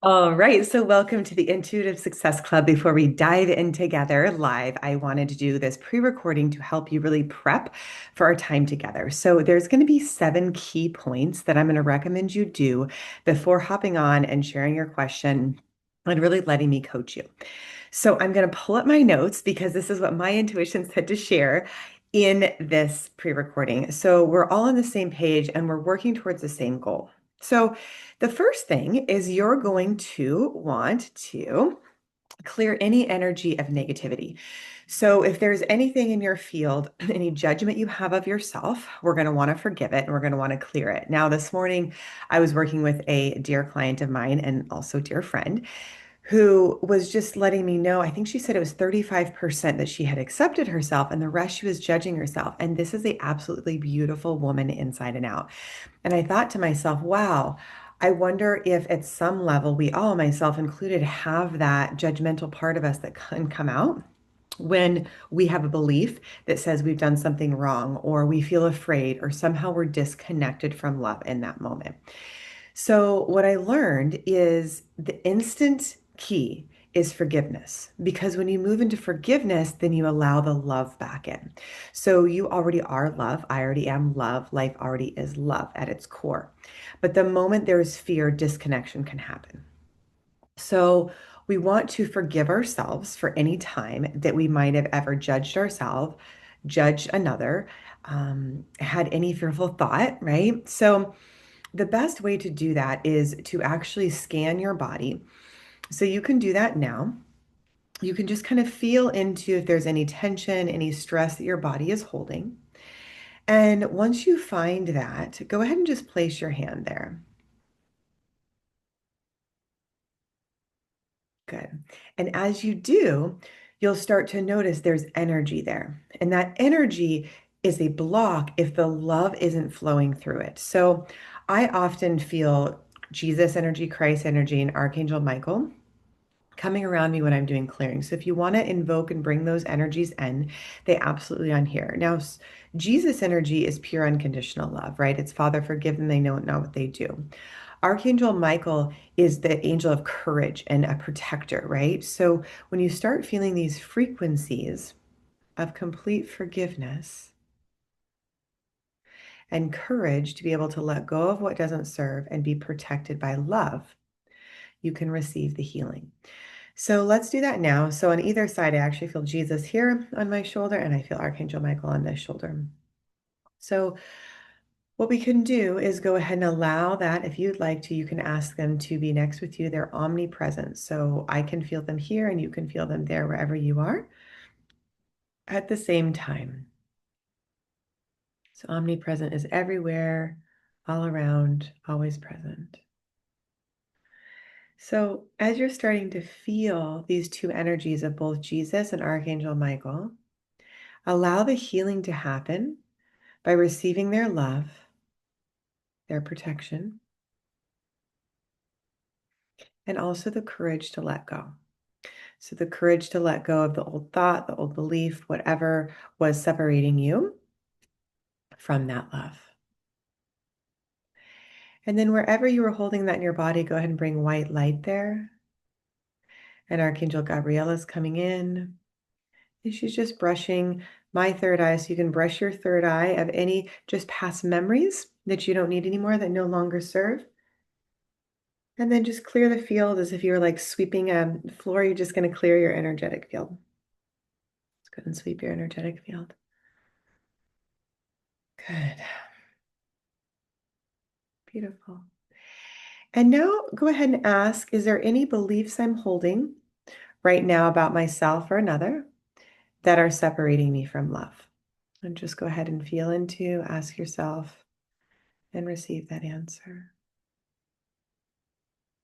All right, so welcome to the Intuitive Success Club. Before we dive in together live, I wanted to do this pre-recording to help you really prep for our time together. So there's going to be 7 key points that I'm going to recommend you do before hopping on and sharing your question and really letting me coach you. So I'm going to pull up my notes because this is what my intuition said to share in this pre-recording. So we're all on the same page and we're working towards the same goal. So the first thing is you're going to want to clear any energy of negativity. So if there's anything in your field, any judgment you have of yourself, we're going to want to forgive it and we're going to want to clear it. Now, this morning, I was working with a dear client of mine and also dear friend who was just letting me know, I think she said it was 35% that she had accepted herself and the rest she was judging herself. And this is a absolutely beautiful woman inside and out. And I thought to myself, wow, I wonder if at some level we all, myself included, have that judgmental part of us that can come out when we have a belief that says we've done something wrong or we feel afraid or somehow we're disconnected from love in that moment. So, what I learned is the instant key is forgiveness because when you move into forgiveness, then you allow the love back in. So, you already are love. I already am love. Life already is love at its core. But the moment there is fear, disconnection can happen. So, we want to forgive ourselves for any time that we might have ever judged ourselves, judged another, had any fearful thought, right? So, the best way to do that is to actually scan your body. So you can do that now. You can just kind of feel into if there's any tension, any stress that your body is holding. And once you find that, go ahead and just place your hand there. Good. And as you do, you'll start to notice there's energy there. And that energy is a block if the love isn't flowing through it. So I often feel Jesus energy, Christ energy, and Archangel Michael coming around me when I'm doing clearing. So if you want to invoke and bring those energies in, they absolutely on here. Now, Jesus energy is pure unconditional love, right? It's Father, forgive them, they know not what they do. Archangel Michael is the angel of courage and a protector, right? So when you start feeling these frequencies of complete forgiveness and courage to be able to let go of what doesn't serve and be protected by love, you can receive the healing. So let's do that now. So on either side, I actually feel Jesus here on my shoulder and I feel Archangel Michael on this shoulder. So what we can do is go ahead and allow that. If you'd like to, you can ask them to be next with you. They're omnipresent. So I can feel them here and you can feel them there wherever you are at the same time. So omnipresent is everywhere, all around, always present. So as you're starting to feel these two energies of both Jesus and Archangel Michael, allow the healing to happen by receiving their love, their protection, and also the courage to let go. So, the courage to let go of the old thought, the old belief, whatever was separating you from that love. And then, wherever you were holding that in your body, go ahead and bring white light there. And Archangel Gabriella is coming in. And she's just brushing my third eye. So, you can brush your third eye of any just past memories that you don't need anymore that no longer serve. And then just clear the field as if you're like sweeping a floor. You're just going to clear your energetic field. Let's go ahead and sweep your energetic field. Good. Beautiful. And now go ahead and ask, is there any beliefs I'm holding right now about myself or another that are separating me from love? And just go ahead and feel into, ask yourself, and receive that answer.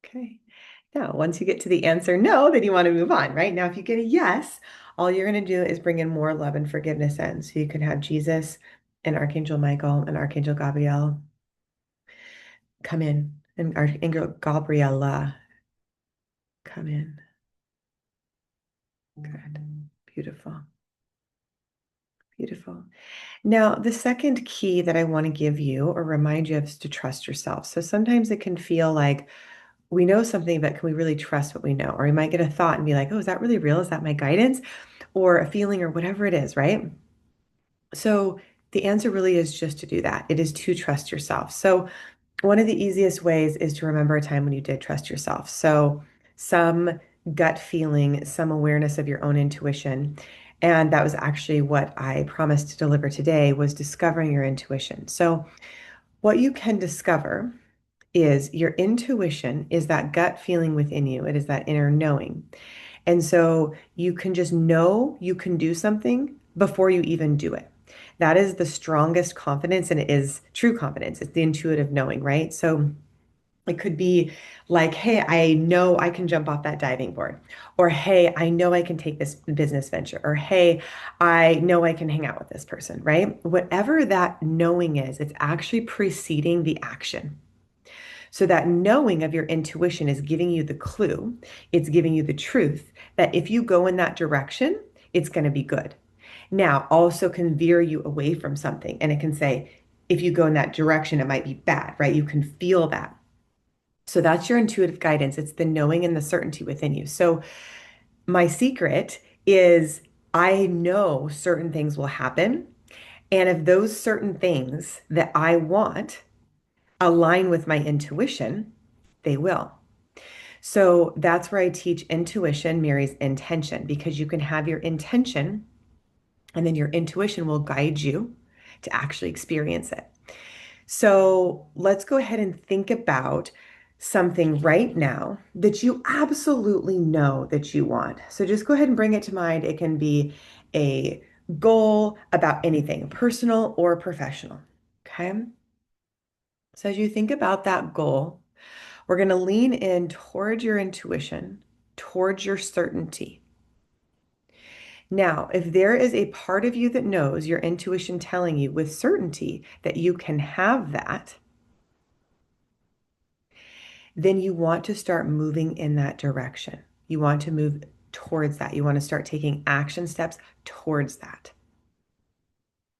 Okay. Now, once you get to the answer no, then you want to move on, right? Now, if you get a yes, all you're going to do is bring in more love and forgiveness in. So you can have Jesus and Archangel Michael and Archangel Gabriel come in, and Archangel Gabriella come in. Good. Beautiful. Beautiful. Now, the second key that I want to give you or remind you of is to trust yourself. So sometimes it can feel like we know something, but can we really trust what we know? Or we might get a thought and be like, oh, is that really real? Is that my guidance? Or a feeling or whatever it is, right? So the answer really is just to do that. It is to trust yourself. So one of the easiest ways is to remember a time when you did trust yourself. So some gut feeling, some awareness of your own intuition. And that was actually what I promised to deliver today was discovering your intuition. So what you can discover is your intuition is that gut feeling within you. It is that inner knowing. And so you can just know you can do something before you even do it. That is the strongest confidence, and it is true confidence. It's the intuitive knowing, right? So it could be like, hey, I know I can jump off that diving board. Or, hey, I know I can take this business venture. Or, hey, I know I can hang out with this person, right? Whatever that knowing is, it's actually preceding the action. So that knowing of your intuition is giving you the clue, it's giving you the truth that if you go in that direction, it's going to be good. Now, also can veer you away from something. And it can say, if you go in that direction, it might be bad, right? You can feel that. So that's your intuitive guidance. It's the knowing and the certainty within you. So my secret is I know certain things will happen. And if those certain things that I want align with my intuition, they will. So that's where I teach intuition marries intention because you can have your intention and then your intuition will guide you to actually experience it. So let's go ahead and think about something right now that you absolutely know that you want. So just go ahead and bring it to mind. It can be a goal about anything, personal or professional. Okay. So as you think about that goal, we're going to lean in towards your intuition, towards your certainty. Now, if there is a part of you that knows your intuition telling you with certainty that you can have that, then you want to start moving in that direction. You want to move towards that. You want to start taking action steps towards that.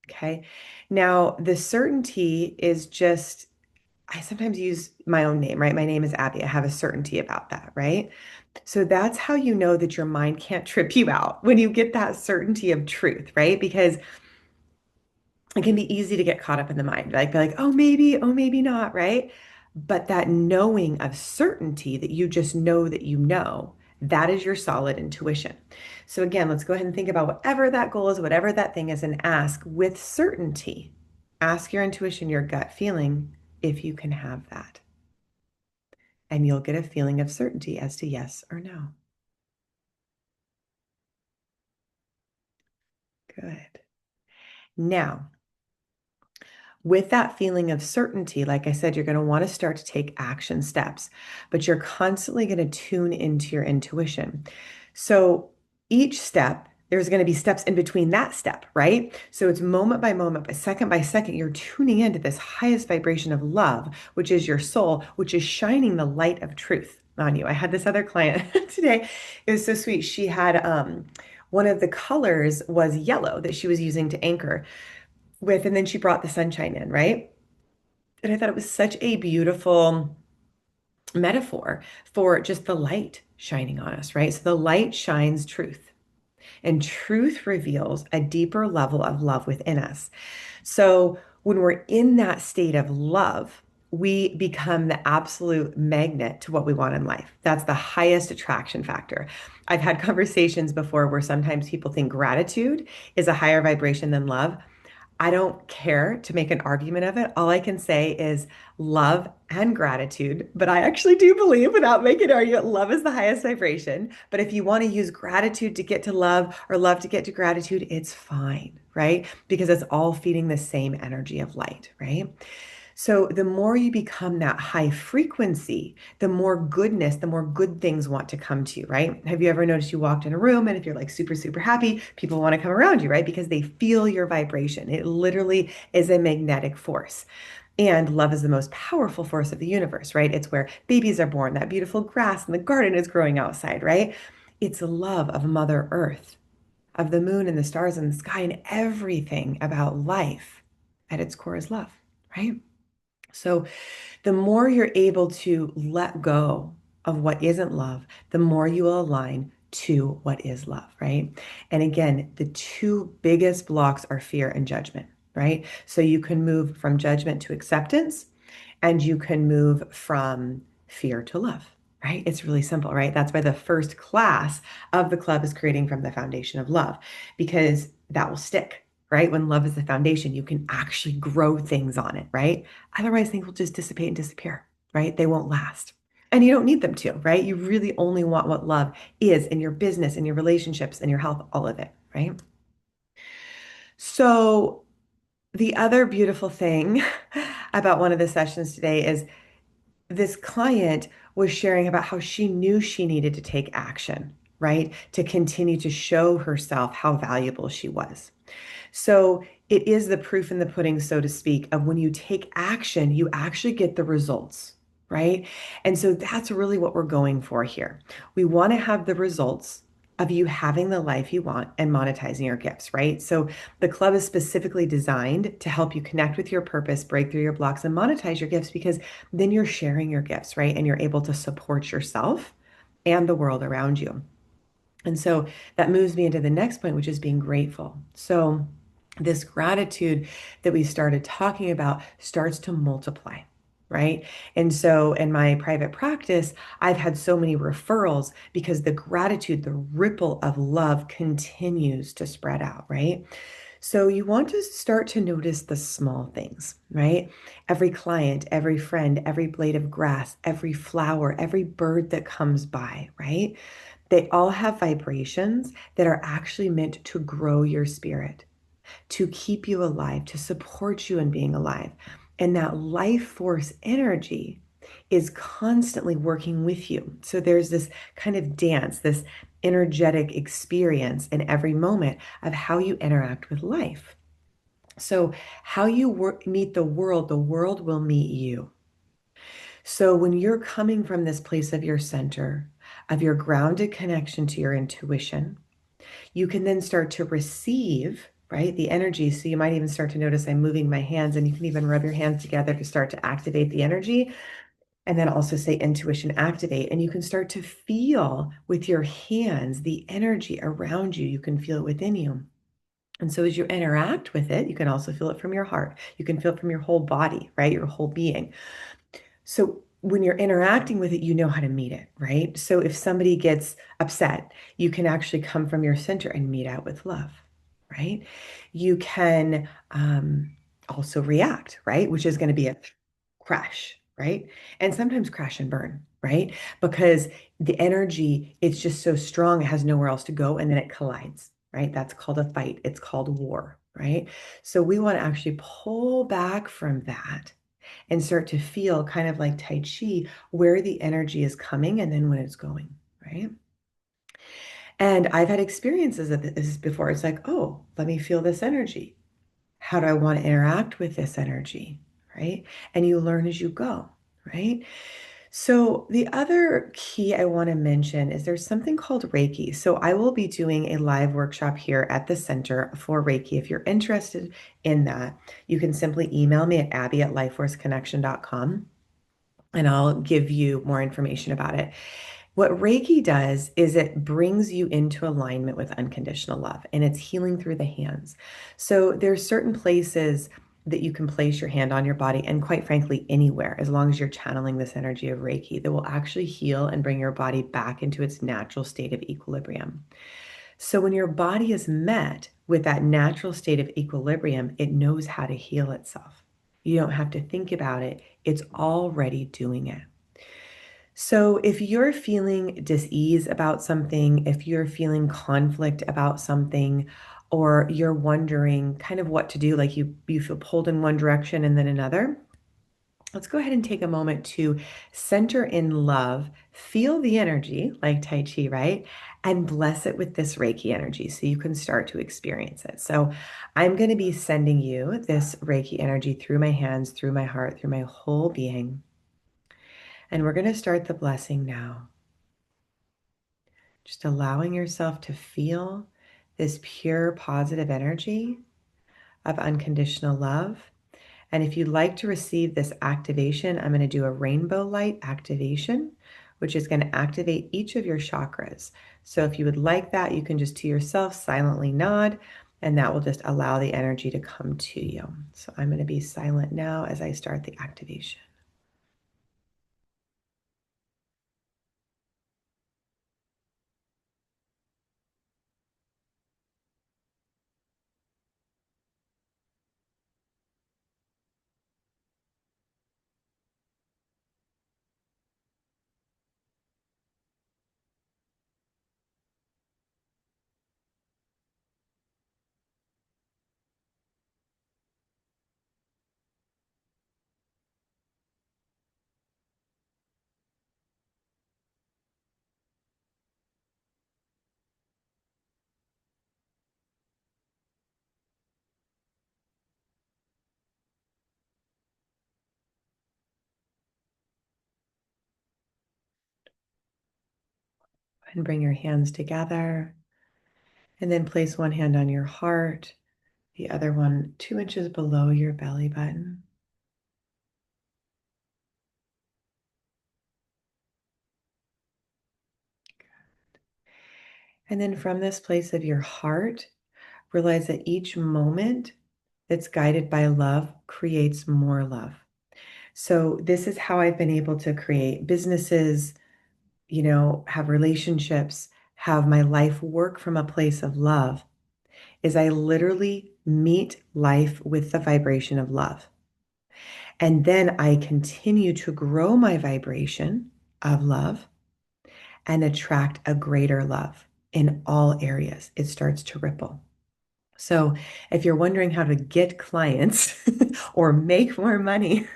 Okay. Now, the certainty is just, I sometimes use my own name, right? My name is Abby. I have a certainty about that, right? So that's how you know that your mind can't trip you out when you get that certainty of truth, right? Because it can be easy to get caught up in the mind, like be like, oh, maybe not, right? But that knowing of certainty that you just know that you know, that is your solid intuition. So again, let's go ahead and think about whatever that goal is, whatever that thing is, and ask with certainty. Ask your intuition, your gut feeling, if you can have that. And you'll get a feeling of certainty as to yes or no. Good. Now, with that feeling of certainty, like I said, you're going to want to start to take action steps, but you're constantly going to tune into your intuition. So each step, there's going to be steps in between that step, right? So it's moment by second, you're tuning into this highest vibration of love, which is your soul, which is shining the light of truth on you. I had this other client today. It was so sweet. She had one of the colors was yellow that she was using to anchor with, and then she brought the sunshine in, right? And I thought it was such a beautiful metaphor for just the light shining on us, right? So the light shines truth, and truth reveals a deeper level of love within us. So when we're in that state of love, we become the absolute magnet to what we want in life. That's the highest attraction factor. I've had conversations before where sometimes people think gratitude is a higher vibration than love. I don't care to make an argument of it. All I can say is love and gratitude. But I actually do believe, without making an argument, love is the highest vibration. But if you want to use gratitude to get to love or love to get to gratitude, it's fine, right? Because it's all feeding the same energy of light, right? So the more you become that high frequency, the more goodness, the more good things want to come to you, right? Have you ever noticed you walked in a room and if you're like super, super happy, people want to come around you, right? Because they feel your vibration. It literally is a magnetic force. And love is the most powerful force of the universe, right? It's where babies are born, that beautiful grass in the garden is growing outside, right? It's love of Mother Earth, of the moon and the stars and the sky and everything about life at its core is love, right? So the more you're able to let go of what isn't love, the more you will align to what is love, right? And again, the two biggest blocks are fear and judgment, right? So you can move from judgment to acceptance, and you can move from fear to love, right? It's really simple, right? That's why the first class of the club is creating from the foundation of love, because that will stick, right? When love is the foundation, you can actually grow things on it, right? Otherwise, things will just dissipate and disappear, right? They won't last. And you don't need them to, right? You really only want what love is in your business, in your relationships, in your health, all of it, right? So, the other beautiful thing about one of the sessions today is this client was sharing about how she knew she needed to take action, right? To continue to show herself how valuable she was. So it is the proof in the pudding, so to speak, of when you take action, you actually get the results, right? And so that's really what we're going for here. We want to have the results of you having the life you want and monetizing your gifts, right? So the club is specifically designed to help you connect with your purpose, break through your blocks, and monetize your gifts, because then you're sharing your gifts, right? And you're able to support yourself and the world around you. And so that moves me into the next point, which is being grateful. So this gratitude that we started talking about starts to multiply, right? And so in my private practice, I've had so many referrals because the gratitude, the ripple of love continues to spread out, right? So you want to start to notice the small things, right? Every client, every friend, every blade of grass, every flower, every bird that comes by, right? They all have vibrations that are actually meant to grow your spirit, to keep you alive, to support you in being alive. And that life force energy is constantly working with you. So there's this kind of dance, this energetic experience in every moment of how you interact with life. So, how you meet the world will meet you. So, when you're coming from this place of your center, of your grounded connection to your intuition, you can then start to receive, right, the energy. So you might even start to notice I'm moving my hands, and you can even rub your hands together to start to activate the energy. And then also say intuition activate. And you can start to feel with your hands the energy around you. You can feel it within you. And so as you interact with it, you can also feel it from your heart. You can feel it from your whole body, right? Your whole being. So when you're interacting with it, you know how to meet it, right? So if somebody gets upset, you can actually come from your center and meet out with love, right? You can also react, right? Which is going to be a crash, right? And sometimes crash and burn, right? Because the energy, it's just so strong, it has nowhere else to go, and then it collides, right? That's called a fight. It's called war, right? So we want to actually pull back from that and start to feel kind of like Tai Chi, where the energy is coming and then when it's going, right? And I've had experiences of this before. It's like, oh, let me feel this energy. How do I want to interact with this energy? Right? And you learn as you go, right? So, the other key I want to mention is there's something called Reiki. So, I will be doing a live workshop here at the center for Reiki. If you're interested in that, you can simply email me at abby@lifeforceconnection.com and I'll give you more information about it. What Reiki does is it brings you into alignment with unconditional love, and it's healing through the hands. So there's certain places that you can place your hand on your body, and quite frankly, anywhere, as long as you're channeling this energy of Reiki, that will actually heal and bring your body back into its natural state of equilibrium. So when your body is met with that natural state of equilibrium, it knows how to heal itself. You don't have to think about it, it's already doing it. So, if you're feeling dis-ease about something, if you're feeling conflict about something, or you're wondering kind of what to do, like you feel pulled in one direction and then another, let's go ahead and take a moment to center in love, feel the energy like Tai Chi, right? And bless it with this Reiki energy so you can start to experience it. So, I'm going to be sending you this Reiki energy through my hands, through my heart, through my whole being. And we're going to start the blessing now. Just allowing yourself to feel this pure positive energy of unconditional love. And if you'd like to receive this activation, I'm going to do a rainbow light activation which is going to activate each of your chakras. So if you would like that, you can just to yourself silently nod, and that will just allow the energy to come to you. So I'm going to be silent now as I start the activation. And bring your hands together, and then place one hand on your heart, the other one 2 inches below your belly button. And then from this place of your heart, realize that each moment that's guided by love creates more love. So this is how I've been able to create businesses, have relationships, have my life work from a place of love, is I literally meet life with the vibration of love. And then I continue to grow my vibration of love and attract a greater love in all areas. It starts to ripple. So if you're wondering how to get clients or make more money,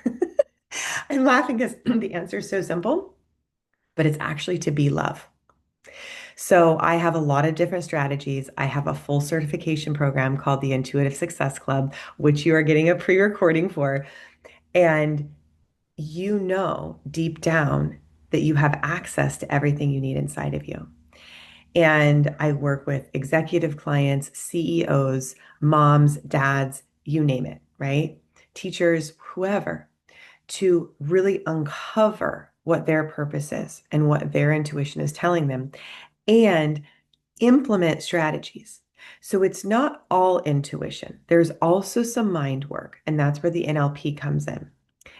I'm laughing because the answer is so simple, but it's actually to be love. So I have a lot of different strategies. I have a full certification program called the Intuitive Success Club, which you are getting a pre-recording for. And you know deep down that you have access to everything you need inside of you. And I work with executive clients, CEOs, moms, dads, you name it, right? Teachers, whoever, to really uncover what their purpose is and what their intuition is telling them and implement strategies. So it's not all intuition. There's also some mind work, and that's where the NLP comes in,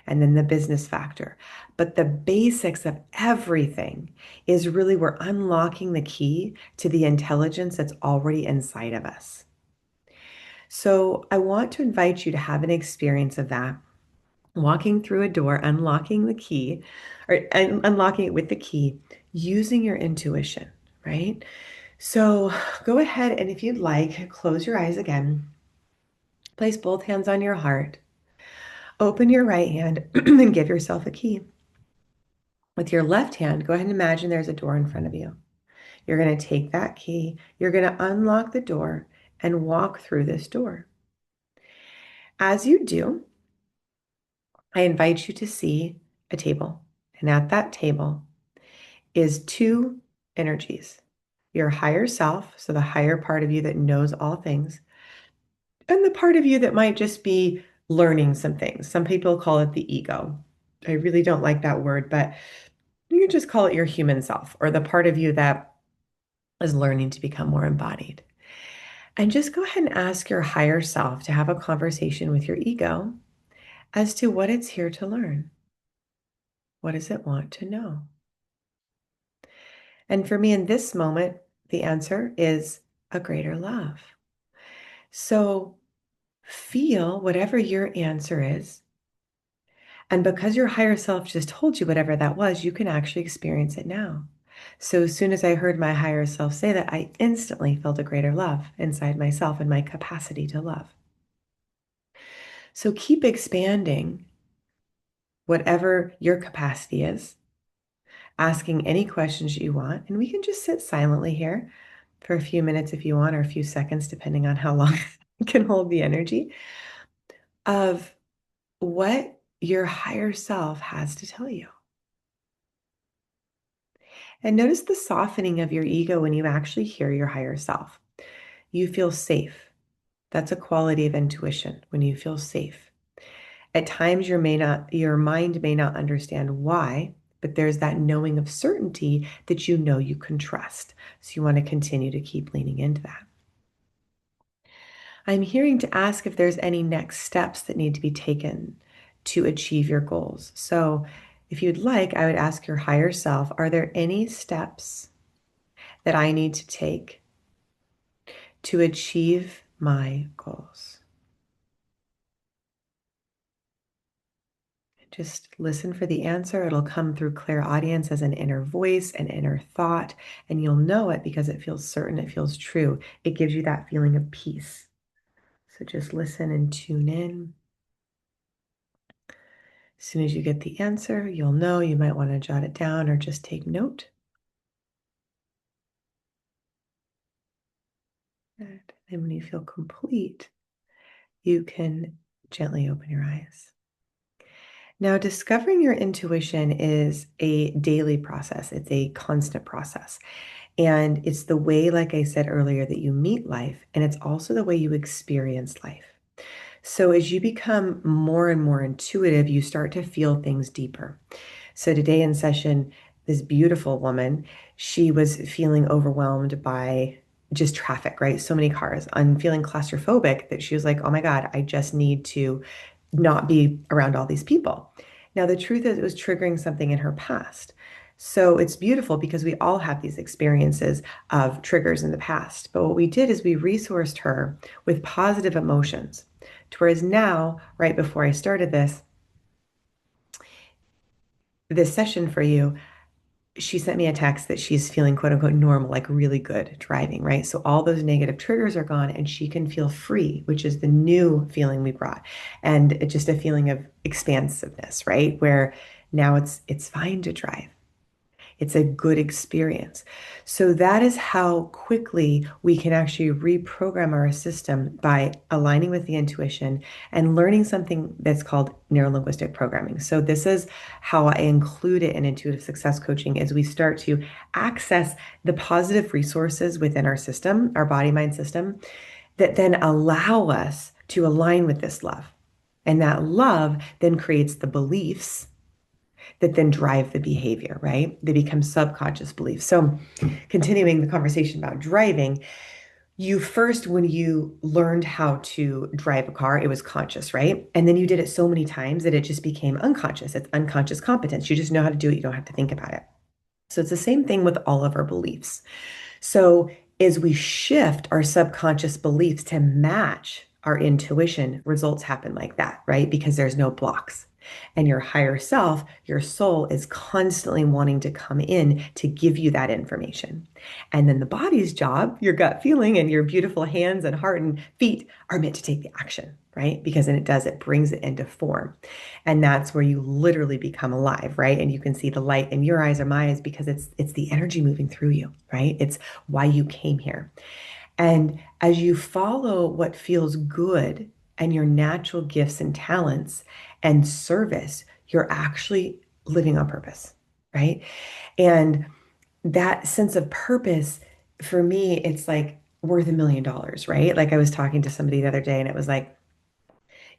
and then the business factor. But the basics of everything is really we're unlocking the key to the intelligence that's already inside of us. So I want to invite you to have an experience of that. Walking through a door, unlocking the key, or unlocking it with the key, using your intuition, right? So go ahead and if you'd like, close your eyes again. Place both hands on your heart. Open your right hand and give yourself a key. With your left hand, go ahead and imagine there's a door in front of you. You're going to take that key, you're going to unlock the door and walk through this door. As you do, I invite you to see a table. And at that table is two energies, your higher self, so the higher part of you that knows all things, and the part of you that might just be learning some things. Some people call it the ego. I really don't like that word, but you can just call it your human self or the part of you that is learning to become more embodied. And just go ahead and ask your higher self to have a conversation with your ego as to what it's here to learn. What does it want to know? And for me in this moment, the answer is a greater love. So feel whatever your answer is. And because your higher self just told you whatever that was, you can actually experience it now. So as soon as I heard my higher self say that, I instantly felt a greater love inside myself and my capacity to love. So keep expanding whatever your capacity is, asking any questions you want. And we can just sit silently here for a few minutes if you want, or a few seconds, depending on how long you can hold the energy of what your higher self has to tell you. And notice the softening of your ego when you actually hear your higher self. You feel safe. That's a quality of intuition, when you feel safe. At times your mind may not understand why, but there's that knowing of certainty that you know you can trust. So you want to continue to keep leaning into that. I'm hearing to ask if there's any next steps that need to be taken to achieve your goals. So if you'd like, I would ask your higher self, are there any steps that I need to take to achieve my goals? Just listen for the answer. It'll come through clear audience as an inner voice, an inner thought, and you'll know it because it feels certain, it feels true. It gives you that feeling of peace. So just listen and tune in. As soon as you get the answer, you'll know you might want to jot it down or just take note. And then when you feel complete, you can gently open your eyes. Now, discovering your intuition is a daily process. It's a constant process. And it's the way, like I said earlier, that you meet life, and it's also the way you experience life. So as you become more and more intuitive, you start to feel things deeper. So today in session, this beautiful woman, she was feeling overwhelmed by just traffic, right? So many cars. I'm feeling claustrophobic that she was like, oh my God, I just need to not be around all these people. Now, the truth is, it was triggering something in her past. So it's beautiful because we all have these experiences of triggers in the past. But what we did is we resourced her with positive emotions. To whereas now, right before I started this session for you, she sent me a text that she's feeling quote unquote normal, like really good driving, right? So all those negative triggers are gone and she can feel free, which is the new feeling we brought. And it's just a feeling of expansiveness, right? Where now it's fine to drive. It's a good experience. So that is how quickly we can actually reprogram our system by aligning with the intuition and learning something that's called neurolinguistic programming. So this is how I include it in intuitive success coaching as we start to access the positive resources within our system, our body mind system, that then allow us to align with this love. And that love then creates the beliefs that then drive the behavior, right? They become subconscious beliefs. So, continuing the conversation about driving, you first, when you learned how to drive a car, it was conscious, right? And then you did it so many times that it just became unconscious. It's unconscious competence. You just know how to do it, you don't have to think about it. So, it's the same thing with all of our beliefs. So, as we shift our subconscious beliefs to match our intuition, results happen like that, right? Because there's no blocks. And your higher self, your soul, is constantly wanting to come in to give you that information. And then the body's job, your gut feeling, and your beautiful hands and heart and feet are meant to take the action, right? Because then it brings it into form. And that's where you literally become alive, right? And you can see the light in your eyes or my eyes because it's the energy moving through you, right? It's why you came here. And as you follow what feels good and your natural gifts and talents and service, you're actually living on purpose, right? And that sense of purpose, for me, it's like worth $1 million, right? Like I was talking to somebody the other day and it was like,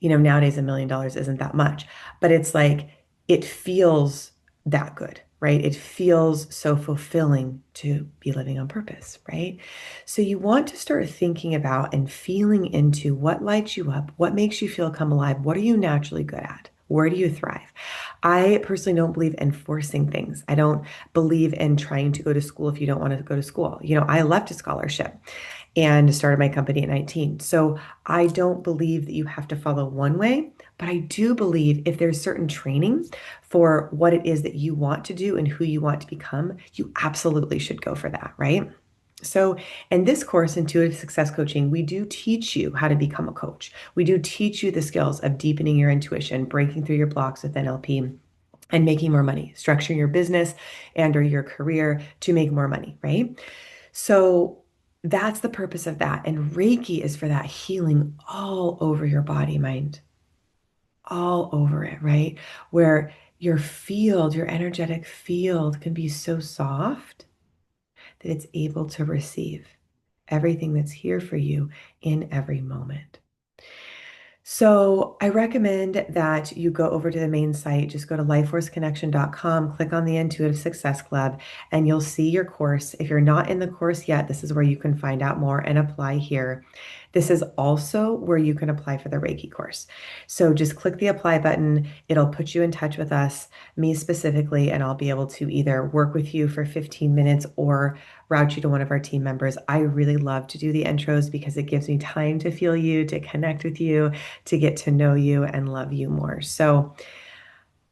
nowadays $1 million isn't that much, but it's like it feels that good, right? It feels so fulfilling to be living on purpose, right? So you want to start thinking about and feeling into what lights you up, what makes you feel come alive, what are you naturally good at? Where do you thrive? I personally don't believe in forcing things. I don't believe in trying to go to school if you don't want to go to school. I left a scholarship and started my company at 19. So I don't believe that you have to follow one way, but I do believe if there's certain training for what it is that you want to do and who you want to become, you absolutely should go for that, right? So, in this course, Intuitive Success Coaching, we do teach you how to become a coach. We do teach you the skills of deepening your intuition, breaking through your blocks with NLP, and making more money, structuring your business and or your career to make more money, right? So that's the purpose of that. And Reiki is for that healing all over your body, mind, all over it, right? Where your field, your energetic field can be so soft that it's able to receive everything that's here for you in every moment. So I recommend that you go over to the main site, just go to lifeforceconnection.com, click on the Intuitive Success Club, and you'll see your course. If you're not in the course yet, this is where you can find out more and apply here. This is also where you can apply for the Reiki course. So just click the apply button. It'll put you in touch with us, me specifically, and I'll be able to either work with you for 15 minutes or route you to one of our team members. I really love to do the intros because it gives me time to feel you, to connect with you, to get to know you and love you more. So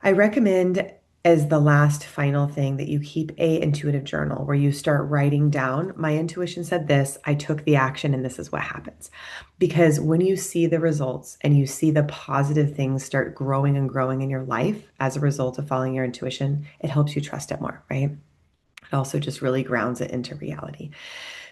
I recommend as the last final thing that you keep a intuitive journal where you start writing down, my intuition said this, I took the action and this is what happens. Because when you see the results and you see the positive things start growing and growing in your life as a result of following your intuition, it helps you trust it more, right? It also just really grounds it into reality.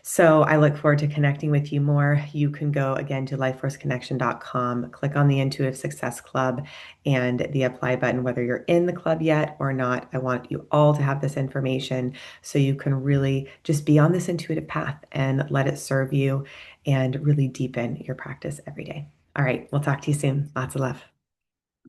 So I look forward to connecting with you more. You can go again to lifeforceconnection.com, click on the Intuitive Success Club and the apply button, whether you're in the club yet or not. I want you all to have this information so you can really just be on this intuitive path and let it serve you and really deepen your practice every day. All right, we'll talk to you soon. Lots of love.